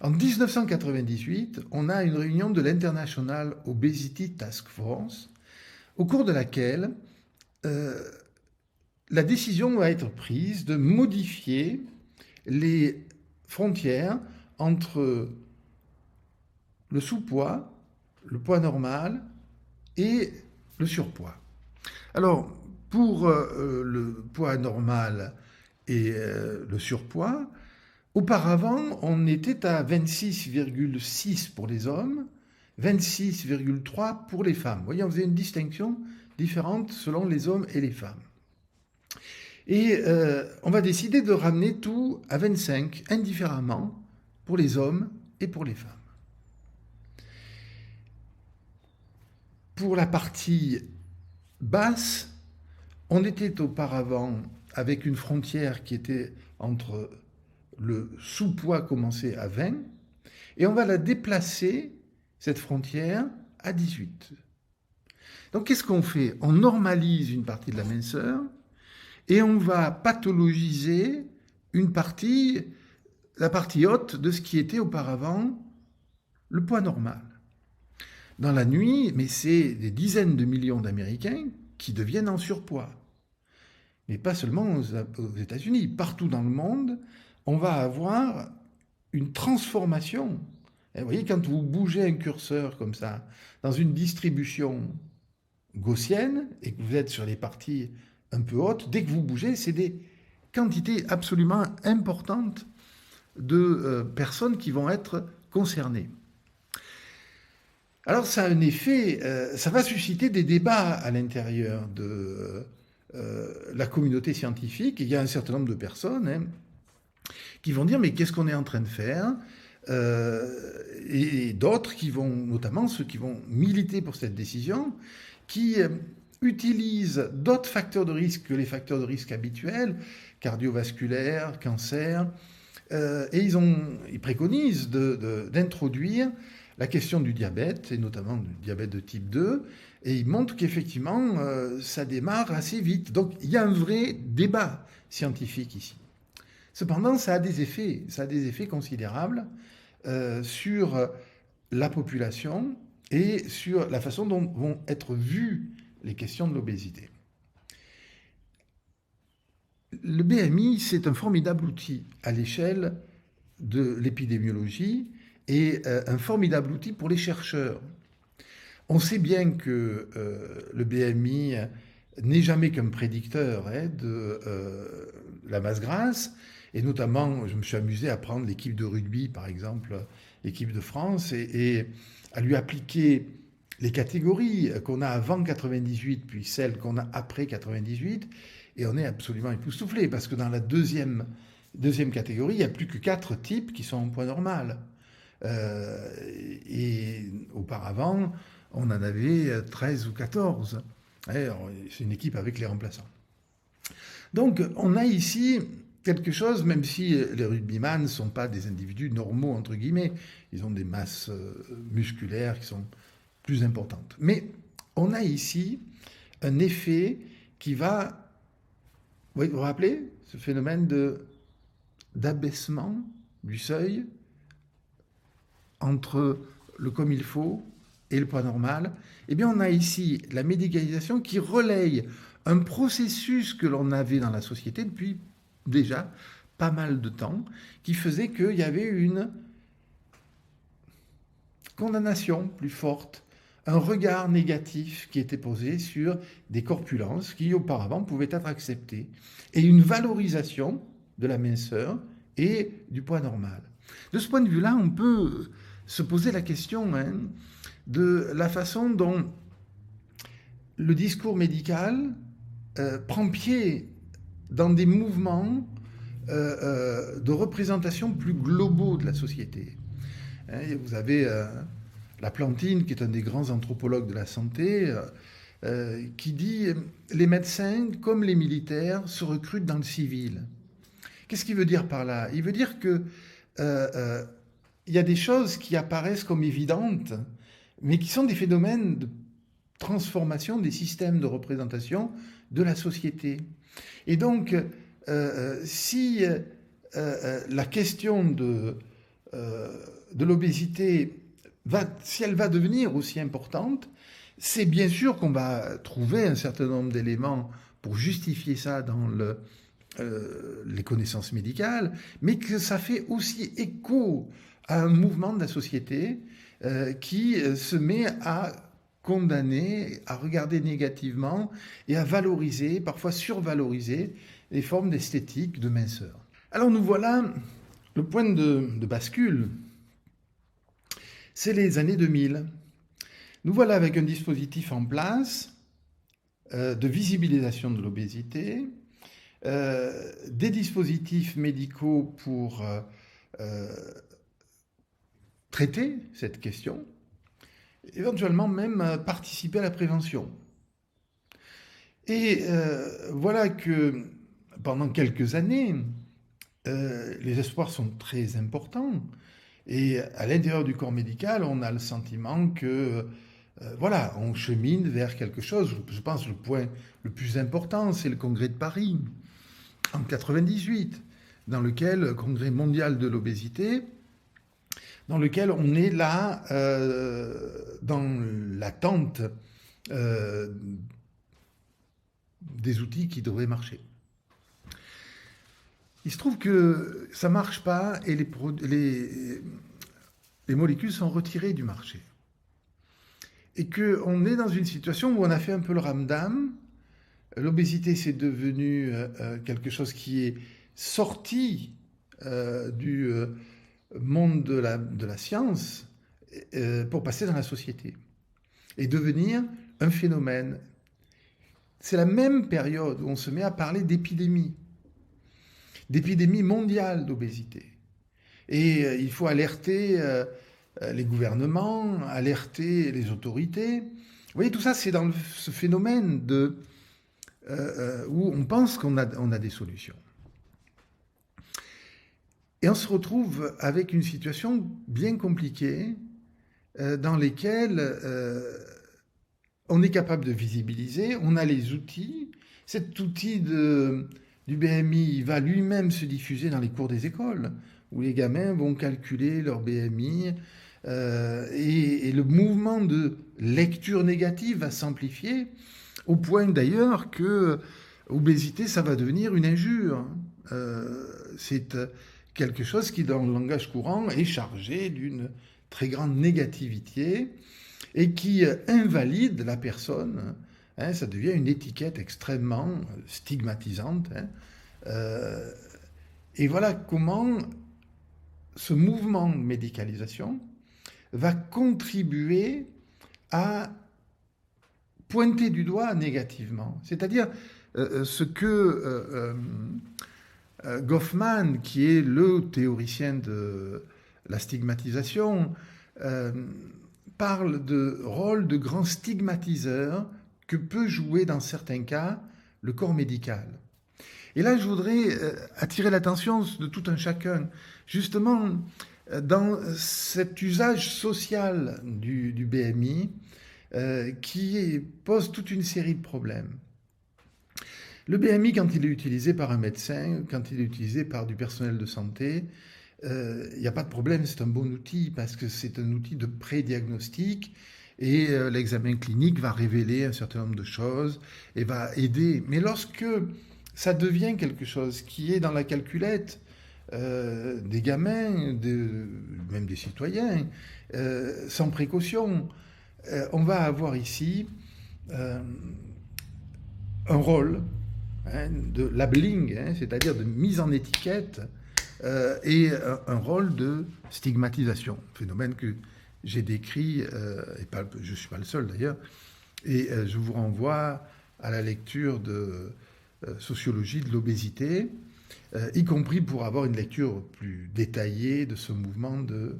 En 1998, on a une réunion de l'International Obesity Task Force, au cours de laquelle la décision va être prise de modifier les frontières entre le sous-poids, le poids normal et le surpoids. Alors, pour le poids normal et le surpoids, auparavant, on était à 26,6 pour les hommes, 26,3 pour les femmes. Vous voyez, on faisait une distinction différente selon les hommes et les femmes. Et on va décider de ramener tout à 25, indifféremment, pour les hommes et pour les femmes. Pour la partie basse, on était auparavant avec une frontière qui était entre le sous-poids commencé à 20, et on va la déplacer, cette frontière, à 18. Donc qu'est-ce qu'on fait? On normalise une partie de la minceur, et on va pathologiser une partie, la partie haute de ce qui était auparavant le poids normal. Dans la nuit, mais c'est des dizaines de millions d'Américains qui deviennent en surpoids. Mais pas seulement aux États-Unis, partout dans le monde, on va avoir une transformation. Et vous voyez, quand vous bougez un curseur comme ça, dans une distribution gaussienne, et que vous êtes sur les parties un peu hautes, dès que vous bougez, c'est des quantités absolument importantes de personnes qui vont être concernées. Alors ça a un effet, ça va susciter des débats à l'intérieur de la communauté scientifique. Il y a un certain nombre de personnes qui vont dire mais qu'est-ce qu'on est en train de faire et d'autres qui vont, notamment ceux qui vont militer pour cette décision, qui utilisent d'autres facteurs de risque que les facteurs de risque habituels, cardiovasculaires, cancer, et ils préconisent d'introduire la question du diabète, et notamment du diabète de type 2, et ils montrent qu'effectivement, ça démarre assez vite. Donc, il y a un vrai débat scientifique ici. Cependant, ça a des effets considérables sur la population et sur la façon dont vont être vues les questions de l'obésité. Le BMI, c'est un formidable outil à l'échelle de l'épidémiologie, et un formidable outil pour les chercheurs. On sait bien que le BMI n'est jamais qu'un prédicteur de la masse grasse, et notamment, je me suis amusé à prendre l'équipe de rugby, par exemple, l'équipe de France, et à lui appliquer les catégories qu'on a avant 98, puis celles qu'on a après 98, et on est absolument époustouflé, parce que dans la deuxième catégorie, il n'y a plus que 4 types qui sont en poids normal. Et auparavant, on en avait 13 ou 14. C'est une équipe avec les remplaçants. Donc, on a ici quelque chose, même si les rugbyman ne sont pas des individus normaux, entre guillemets, ils ont des masses musculaires qui sont plus importantes. Mais on a ici un effet qui va... Vous vous rappelez ce phénomène d'abaissement du seuil entre le comme il faut et le poids normal? Eh bien, on a ici la médicalisation qui relaye un processus que l'on avait dans la société depuis déjà pas mal de temps, qui faisait qu'il y avait une condamnation plus forte, un regard négatif qui était posé sur des corpulences qui auparavant pouvaient être acceptées, et une valorisation de la minceur et du poids normal. De ce point de vue-là, on peut se poser la question de la façon dont le discours médical prend pied dans des mouvements de représentation plus globaux de la société. Vous avez Laplantine, qui est un des grands anthropologues de la santé, qui dit « Les médecins, comme les militaires, se recrutent dans le civil ». Qu'est-ce qu'il veut dire par là? Il veut dire que il y a des choses qui apparaissent comme évidentes, mais qui sont des phénomènes de transformation des systèmes de représentation de la société. Et donc, si la question de de l'obésité, si elle va devenir aussi importante, c'est bien sûr qu'on va trouver un certain nombre d'éléments pour justifier ça dans les connaissances médicales, mais que ça fait aussi écho à un mouvement de la société qui se met à condamner, à regarder négativement et à valoriser, parfois survaloriser, les formes d'esthétique, de minceur. Alors nous voilà, le point de bascule, c'est les années 2000. Nous voilà avec un dispositif en place de visibilisation de l'obésité, des dispositifs médicaux pour traiter cette question, éventuellement même participer à la prévention. Et voilà que pendant quelques années, les espoirs sont très importants. Et à l'intérieur du corps médical, on a le sentiment que, voilà, on chemine vers quelque chose. Je pense que le point le plus important, c'est le congrès de Paris, en 98, dans lequel, le congrès mondial de l'obésité, dans lequel on est là, dans l'attente des outils qui devraient marcher. Il se trouve que ça ne marche pas et les molécules sont retirées du marché. Et qu'on est dans une situation où on a fait un peu le ramdam. L'obésité, c'est devenu quelque chose qui est sorti du monde de la science pour passer dans la société et devenir un phénomène. C'est la même période où on se met à parler d'épidémie mondiale d'obésité. Et il faut alerter les gouvernements, alerter les autorités. Vous voyez, tout ça, c'est dans ce phénomène où on pense qu'on a des solutions. Et on se retrouve avec une situation bien compliquée dans laquelle on est capable de visibiliser, on a les outils. Cet outil du BMI va lui-même se diffuser dans les cours des écoles, où les gamins vont calculer leur BMI, et le mouvement de lecture négative va s'amplifier, au point d'ailleurs que obésité, ça va devenir une injure. C'est quelque chose qui, dans le langage courant, est chargé d'une très grande négativité et qui invalide la personne. Ça devient une étiquette extrêmement stigmatisante. Et voilà comment ce mouvement de médicalisation va contribuer à pointer du doigt négativement. C'est-à-dire ce que Goffman, qui est le théoricien de la stigmatisation, parle de rôle de grand stigmatiseur que peut jouer dans certains cas le corps médical. Et là, je voudrais attirer l'attention de tout un chacun, justement, dans cet usage social du BMI qui pose toute une série de problèmes. Le BMI, quand il est utilisé par un médecin, quand il est utilisé par du personnel de santé, il n'y a pas de problème, c'est un bon outil parce que c'est un outil de pré-diagnostic et l'examen clinique va révéler un certain nombre de choses et va aider. Mais lorsque ça devient quelque chose qui est dans la calculette des gamins, même des citoyens, sans précaution, on va avoir ici un rôle de labeling, c'est-à-dire de mise en étiquette, et un rôle de stigmatisation, phénomène que j'ai décrit, et je ne suis pas le seul d'ailleurs, et je vous renvoie à la lecture de sociologie de l'obésité, y compris pour avoir une lecture plus détaillée de ce mouvement de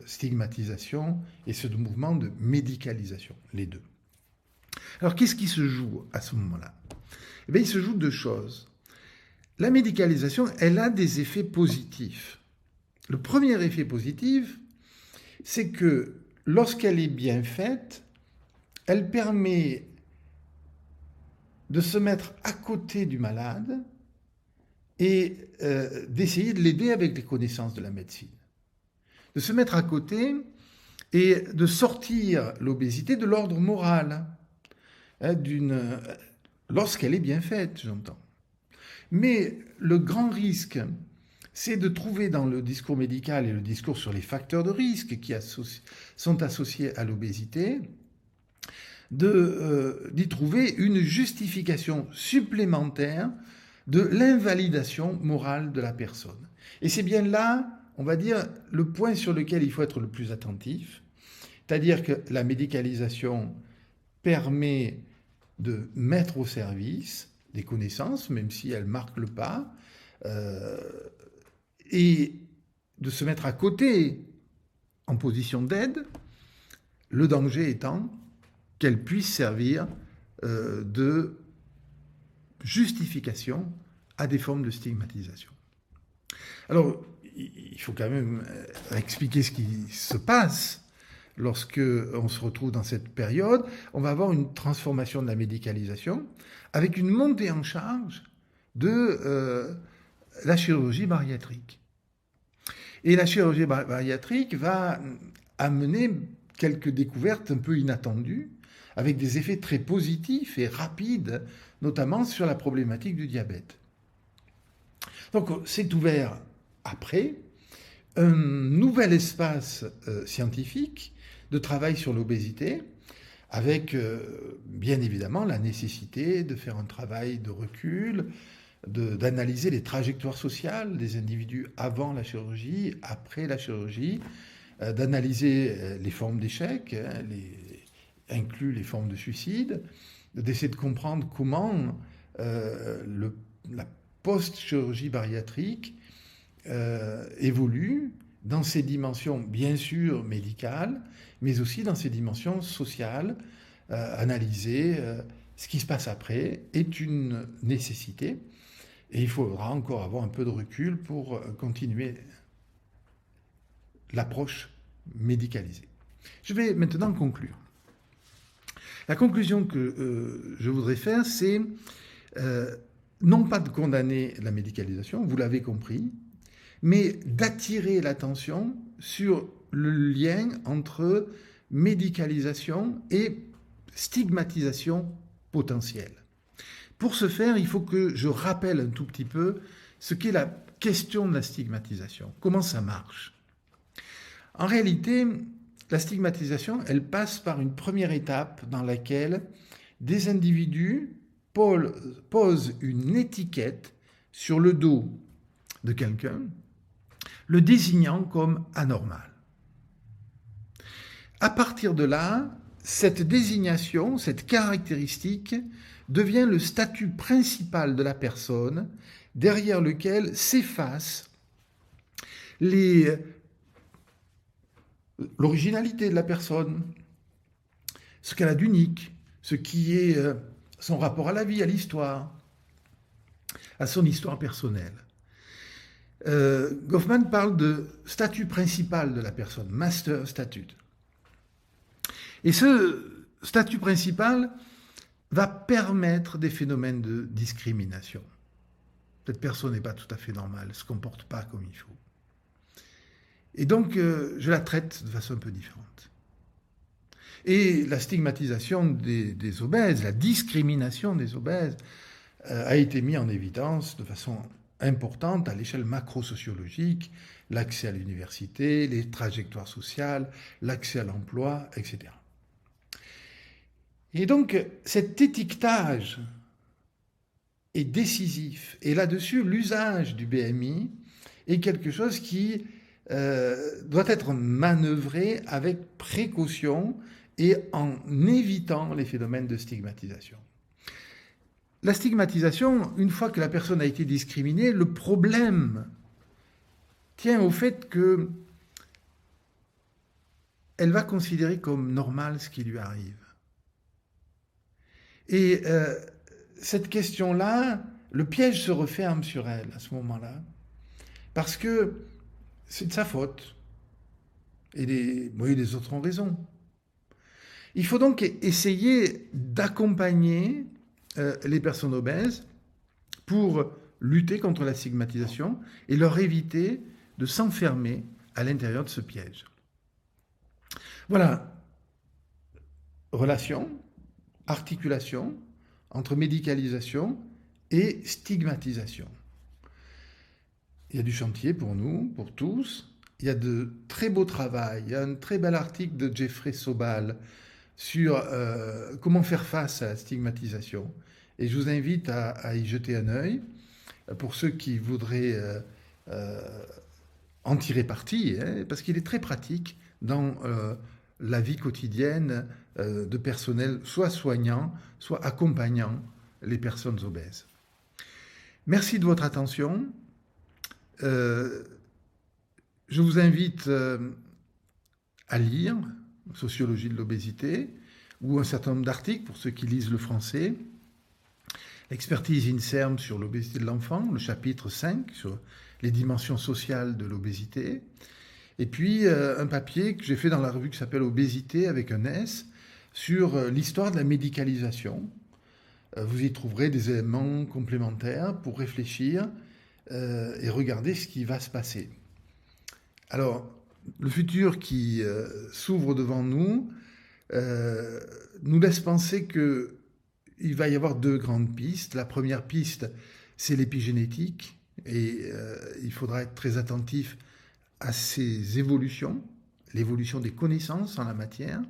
stigmatisation et ce mouvement de médicalisation, les deux. Alors qu'est-ce qui se joue à ce moment-là ? Eh bien, il se joue deux choses. La médicalisation, elle a des effets positifs. Le premier effet positif, c'est que lorsqu'elle est bien faite, elle permet de se mettre à côté du malade et d'essayer de l'aider avec les connaissances de la médecine. de se mettre à côté et de sortir l'obésité de l'ordre moral, hein, lorsqu'elle est bien faite, j'entends. Mais le grand risque, c'est de trouver dans le discours médical et le discours sur les facteurs de risque qui sont associés à l'obésité, d'y trouver une justification supplémentaire de l'invalidation morale de la personne. Et c'est bien là, on va dire, le point sur lequel il faut être le plus attentif, c'est-à-dire que la médicalisation permet de mettre au service des connaissances, même si elles marquent le pas, et de se mettre à côté en position d'aide, le danger étant qu'elle puisse servir de justification à des formes de stigmatisation. Alors, il faut quand même expliquer ce qui se passe lorsque on se retrouve dans cette période. On va avoir une transformation de la médicalisation avec une montée en charge de la chirurgie bariatrique. Et la chirurgie bariatrique va amener quelques découvertes un peu inattendues, avec des effets très positifs et rapides, notamment sur la problématique du diabète. Donc c'est ouvert après un nouvel espace scientifique de travail sur l'obésité, avec bien évidemment la nécessité de faire un travail de recul, d'analyser les trajectoires sociales des individus avant la chirurgie, après la chirurgie, d'analyser les formes d'échec, inclus les formes de suicide, d'essayer de comprendre comment la post-chirurgie bariatrique évolue dans ses dimensions bien sûr médicales, mais aussi dans ses dimensions sociales. Analyser ce qui se passe après est une nécessité et il faudra encore avoir un peu de recul pour continuer l'approche médicalisée. Je vais maintenant conclure. La conclusion que je voudrais faire, c'est non pas de condamner la médicalisation, vous l'avez compris, mais d'attirer l'attention sur le lien entre médicalisation et stigmatisation potentielle. Pour ce faire, il faut que je rappelle un tout petit peu ce qu'est la question de la stigmatisation, comment ça marche. En réalité, la stigmatisation, elle passe par une première étape dans laquelle des individus posent une étiquette sur le dos de quelqu'un, le désignant comme anormal. À partir de là, cette désignation, cette caractéristique, devient le statut principal de la personne, derrière lequel s'efface l'originalité de la personne, ce qu'elle a d'unique, ce qui est son rapport à la vie, à l'histoire, à son histoire personnelle. Goffman parle de statut principal de la personne, master statute. Et ce statut principal va permettre des phénomènes de discrimination. Cette personne n'est pas tout à fait normale, ne se comporte pas comme il faut. Et donc, je la traite de façon un peu différente. Et la stigmatisation des obèses, la discrimination des obèses, a été mise en évidence de façon importante à l'échelle macro-sociologique, l'accès à l'université, les trajectoires sociales, l'accès à l'emploi, etc. Et donc, cet étiquetage est décisif. Et là-dessus, l'usage du BMI est quelque chose qui doit être manœuvré avec précaution et en évitant les phénomènes de stigmatisation. La stigmatisation, une fois que la personne a été discriminée, le problème tient au fait qu'elle va considérer comme normal ce qui lui arrive. Et cette question-là, le piège se referme sur elle à ce moment-là, parce que c'est de sa faute. Et les autres ont raison. Il faut donc essayer d'accompagner les personnes obèses pour lutter contre la stigmatisation et leur éviter de s'enfermer à l'intérieur de ce piège. Voilà, relation, articulation entre médicalisation et stigmatisation. Il y a du chantier pour nous, pour tous. Il y a de très beaux travaux. Il y a un très bel article de Jeffrey Sobal sur comment faire face à la stigmatisation. Et je vous invite à y jeter un œil pour ceux qui voudraient en tirer parti, hein, parce qu'il est très pratique dans la vie quotidienne de personnel, soit soignant, soit accompagnant les personnes obèses. Merci de votre attention. Je vous invite à lire Sociologie de l'obésité ou un certain nombre d'articles pour ceux qui lisent le français. L'expertise INSERM sur l'obésité de l'enfant, le chapitre 5 sur les dimensions sociales de l'obésité. Et puis un papier que j'ai fait dans la revue qui s'appelle Obésité avec un S sur l'histoire de la médicalisation. Vous y trouverez des éléments complémentaires pour réfléchir et regarder ce qui va se passer. Alors, le futur qui s'ouvre devant nous nous laisse penser qu'il va y avoir deux grandes pistes. La première piste, c'est l'épigénétique, et il faudra être très attentif à ces évolutions, l'évolution des connaissances en la matière,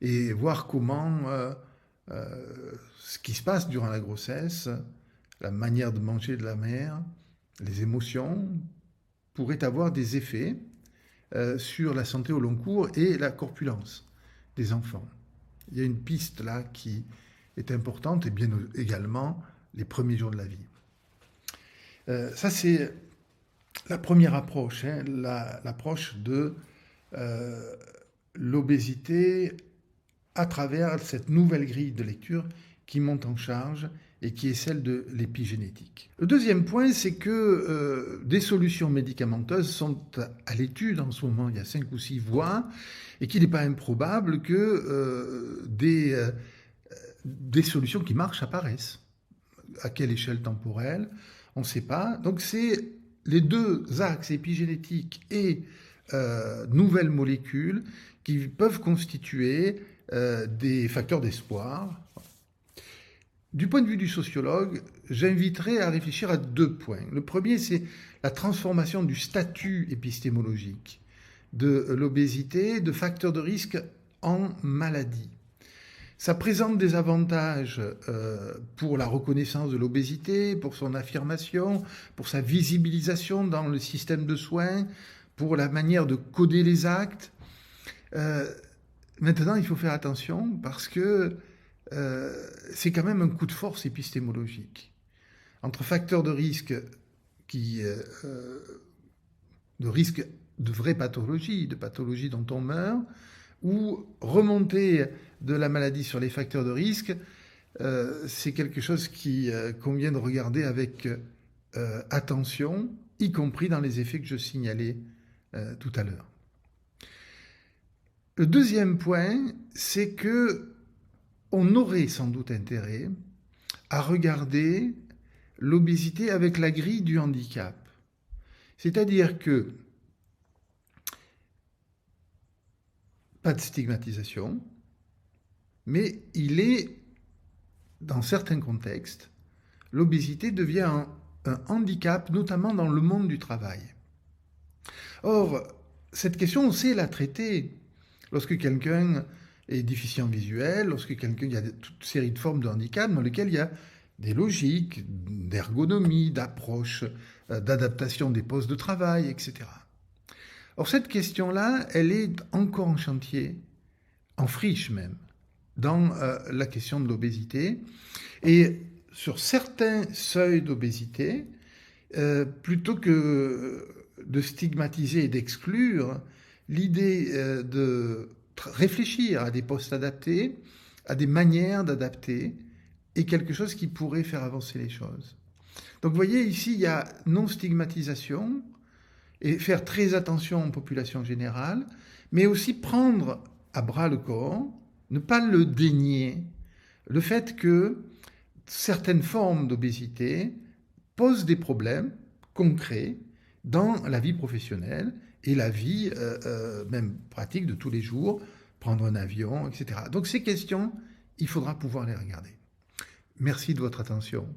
et voir comment ce qui se passe durant la grossesse, la manière de manger de la mère, les émotions, pourraient avoir des effets sur la santé au long cours et la corpulence des enfants. Il y a une piste là qui est importante, et bien également les premiers jours de la vie. Ça, c'est la première approche, hein, l'approche de l'obésité à travers cette nouvelle grille de lecture qui monte en charge et qui est celle de l'épigénétique. Le deuxième point, c'est que des solutions médicamenteuses sont à l'étude en ce moment. Il y a 5 ou 6 voies, et qu'il n'est pas improbable que des solutions qui marchent apparaissent. À quelle échelle temporelle? On ne sait pas. Donc c'est les deux axes épigénétiques et nouvelles molécules qui peuvent constituer des facteurs d'espoir. Du point de vue du sociologue, j'inviterai à réfléchir à 2 points. Le premier, c'est la transformation du statut épistémologique de l'obésité de facteur de risque en maladie. Ça présente des avantages pour la reconnaissance de l'obésité, pour son affirmation, pour sa visibilisation dans le système de soins, pour la manière de coder les actes. Maintenant, il faut faire attention parce que c'est quand même un coup de force épistémologique. Entre facteurs de risque de risque de vraies pathologies, de pathologies dont on meurt, ou remonter de la maladie sur les facteurs de risque, c'est quelque chose qui convient de regarder avec attention, y compris dans les effets que je signalais tout à l'heure. Le deuxième point, c'est que on aurait sans doute intérêt à regarder l'obésité avec la grille du handicap. C'est-à-dire que pas de stigmatisation, mais il est, dans certains contextes, l'obésité devient un handicap, notamment dans le monde du travail. Or, cette question, on sait la traiter. Lorsque quelqu'un est déficient visuel, il y a toute une série de formes de handicap dans lesquelles il y a des logiques d'ergonomie, d'approche, d'adaptation des postes de travail, etc. Or, cette question-là, elle est encore en chantier, en friche même, dans la question de l'obésité. Et sur certains seuils d'obésité, plutôt que de stigmatiser et d'exclure, l'idée de réfléchir à des postes adaptés, à des manières d'adapter, est quelque chose qui pourrait faire avancer les choses. Donc vous voyez, ici, il y a non-stigmatisation, et faire très attention aux populations générales, mais aussi prendre à bras le corps, ne pas le dénier, le fait que certaines formes d'obésité posent des problèmes concrets dans la vie professionnelle et la vie, même pratique de tous les jours, prendre un avion, etc. Donc ces questions, il faudra pouvoir les regarder. Merci de votre attention.